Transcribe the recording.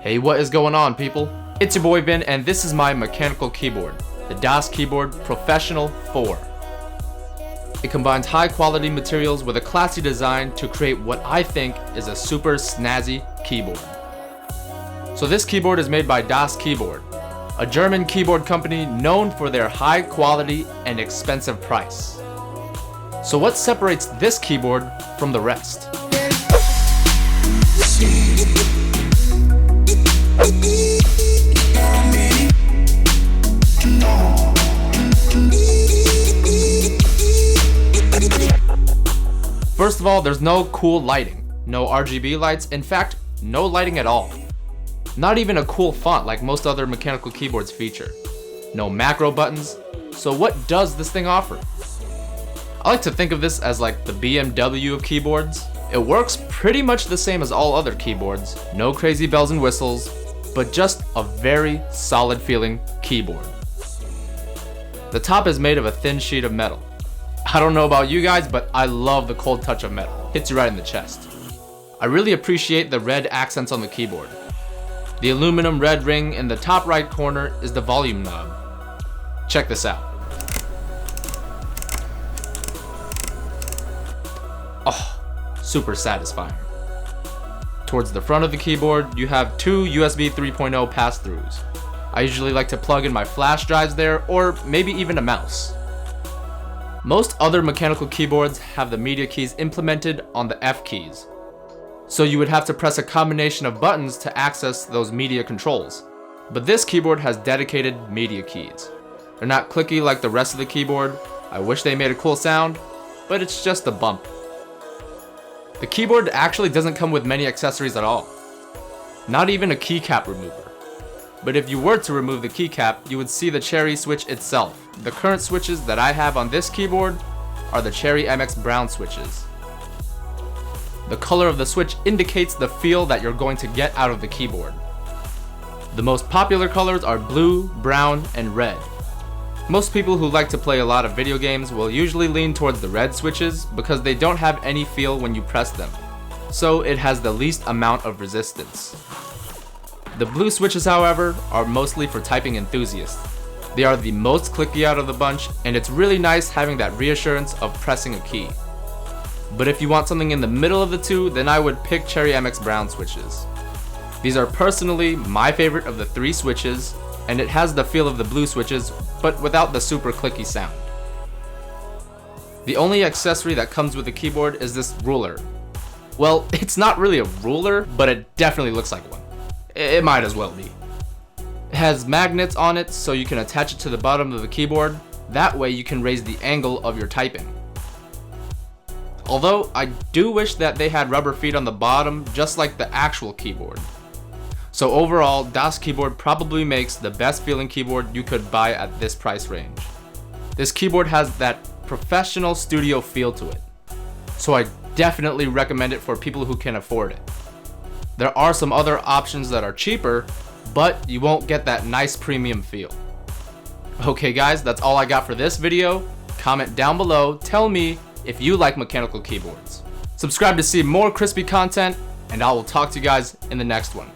Hey, what is going on, people? It's your boy Vinh, and this is my mechanical keyboard, the Das Keyboard Professional 4. It combines high quality materials with a classy design to create what I think is a super snazzy keyboard. So this keyboard is made by Das Keyboard, a German keyboard company known for their high quality and expensive price. So what separates this keyboard from the rest? First of all, there's no cool lighting, no RGB lights, in fact, no lighting at all. Not even a cool font like most other mechanical keyboards feature. No macro buttons, so what does this thing offer? I like to think of this as like the BMW of keyboards. It works pretty much the same as all other keyboards, no crazy bells and whistles, but just a very solid feeling keyboard. The top is made of a thin sheet of metal. I don't know about you guys, but I love the cold touch of metal. Hits you right in the chest. I really appreciate the red accents on the keyboard. The aluminum red ring in the top right corner is the volume knob. Check this out. Oh, super satisfying. Towards the front of the keyboard, you have two USB 3.0 pass-throughs. I usually like to plug in my flash drives there, or maybe even a mouse. Most other mechanical keyboards have the media keys implemented on the F keys. So you would have to press a combination of buttons to access those media controls. But this keyboard has dedicated media keys. They're not clicky like the rest of the keyboard. I wish they made a cool sound, but it's just a bump. The keyboard actually doesn't come with many accessories at all. Not even a keycap remover. But if you were to remove the keycap, you would see the Cherry switch itself. The current switches that I have on this keyboard are the Cherry MX Brown switches. The color of the switch indicates the feel that you're going to get out of the keyboard. The most popular colors are blue, brown, and red. Most people who like to play a lot of video games will usually lean towards the red switches because they don't have any feel when you press them, so it has the least amount of resistance. The blue switches, however, are mostly for typing enthusiasts. They are the most clicky out of the bunch, and it's really nice having that reassurance of pressing a key. But if you want something in the middle of the two, then I would pick Cherry MX Brown switches. These are personally my favorite of the three switches, and it has the feel of the blue switches, but without the super clicky sound. The only accessory that comes with the keyboard is this ruler. Well, it's not really a ruler, but it definitely looks like one. It might as well be. It has magnets on it so you can attach it to the bottom of the keyboard. That way you can raise the angle of your typing. Although I do wish that they had rubber feet on the bottom just like the actual keyboard. So overall, Das Keyboard probably makes the best feeling keyboard you could buy at this price range. This keyboard has that professional studio feel to it. So I definitely recommend it for people who can afford it. There are some other options that are cheaper, but you won't get that nice premium feel. Okay guys, that's all I got for this video. Comment down below, tell me if you like mechanical keyboards. Subscribe to see more crispy content, and I will talk to you guys in the next one.